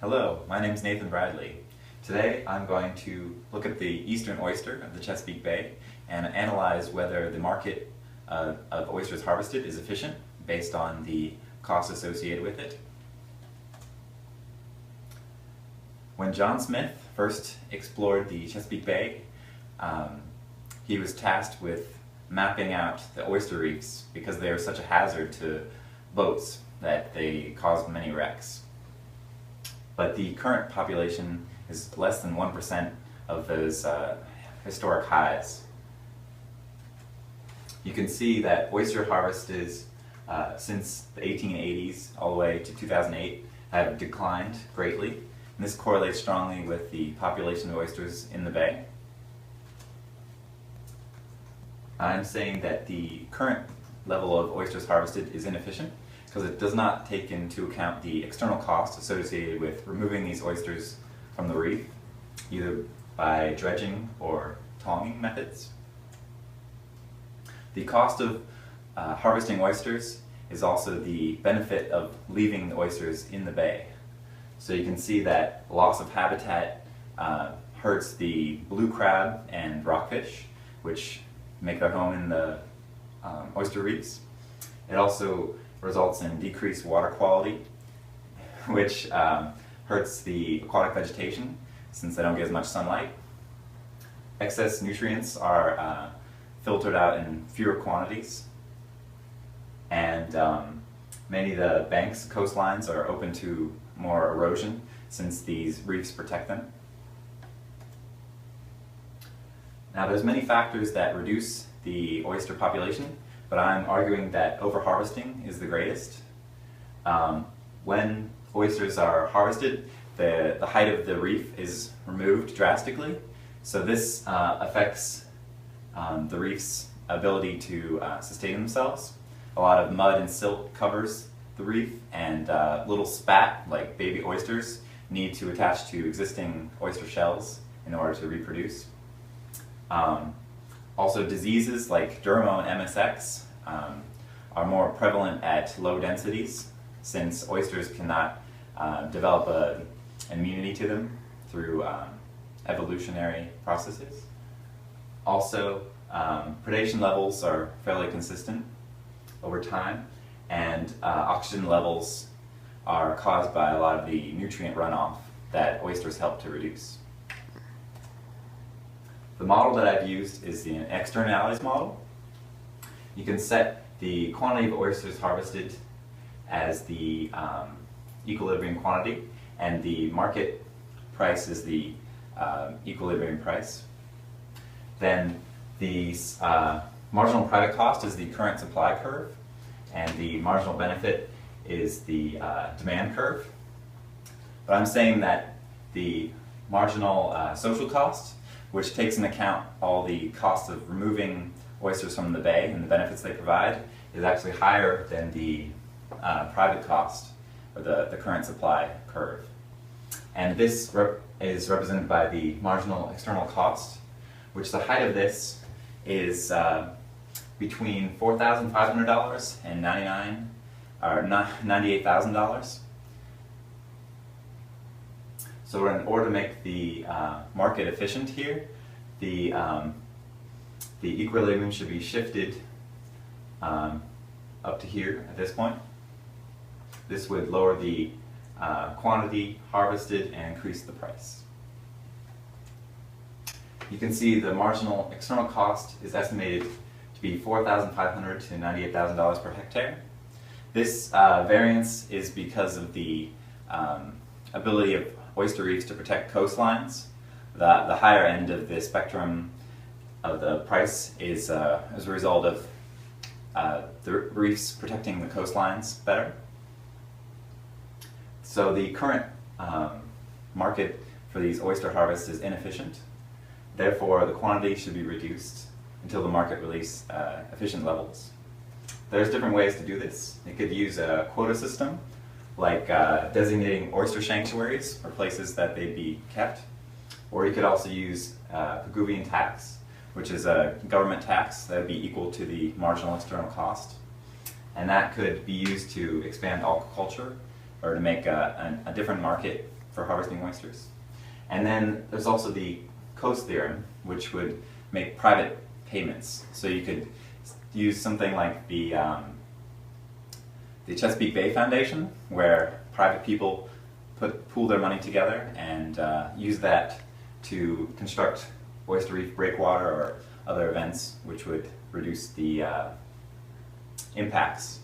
Hello, my name is Nathan Bradley. Today I'm going to look at the eastern oyster of the Chesapeake Bay and analyze whether the market of oysters harvested is efficient based on the costs associated with it. When John Smith first explored the Chesapeake Bay, he was tasked with mapping out the oyster reefs because they are such a hazard to boats that they caused many wrecks. But the current population is less than 1% of those historic highs. You can see that oyster harvest is, since the 1880s all the way to 2008, have declined greatly. And this correlates strongly with the population of oysters in the bay. I'm saying that the current level of oysters harvested is inefficient because it does not take into account the external costs associated with removing these oysters from the reef, either by dredging or tonging methods. The cost of harvesting oysters is also the benefit of leaving the oysters in the bay. So you can see that loss of habitat hurts the blue crab and rockfish, which make their home in the oyster reefs. It also results in decreased water quality, which hurts the aquatic vegetation since they don't get as much sunlight. Excess nutrients are filtered out in fewer quantities, and many of the banks, coastlines, are open to more erosion since these reefs protect them. Now there's many factors that reduce the oyster population, but I'm arguing that overharvesting is the greatest. When oysters are harvested, the height of the reef is removed drastically, so this affects the reef's ability to sustain themselves. A lot of mud and silt covers the reef, and little spat, like baby oysters, need to attach to existing oyster shells in order to reproduce. Also, diseases like Dermo and MSX are more prevalent at low densities, since oysters cannot develop an immunity to them through evolutionary processes. Also, predation levels are fairly consistent over time, and oxygen levels are caused by a lot of the nutrient runoff that oysters help to reduce. The model that I've used is the externalities model. You can set the quantity of oysters harvested as the equilibrium quantity, and the market price is the equilibrium price. Then the marginal product cost is the current supply curve, and the marginal benefit is the demand curve. But I'm saying that the marginal social cost, which takes into account all the costs of removing oysters from the bay and the benefits they provide, is actually higher than the private cost, or the current supply curve. And this is represented by the marginal external cost, which the height of this is between $4,500 and $98,000. So in order to make the market efficient here, the equilibrium should be shifted up to here at this point. This would lower the quantity harvested and increase the price. You can see the marginal external cost is estimated to be $4,500 to $98,000 per hectare. This variance is because of the ability of oyster reefs to protect coastlines. The higher end of the spectrum of the price is as a result of the reefs protecting the coastlines better. So the current market for these oyster harvests is inefficient. Therefore, the quantity should be reduced until the market release efficient levels. There's different ways to do this. You could use a quota system, like designating oyster sanctuaries for places that they'd be kept. Or you could also use Pigouvian tax, which is a government tax that would be equal to the marginal external cost. And that could be used to expand aquaculture, or to make a different market for harvesting oysters. And then there's also the coast theorem, which would make private payments. So you could use something like the Chesapeake Bay Foundation, where private people pool their money together and use that to construct oyster reef breakwater or other events which would reduce the impacts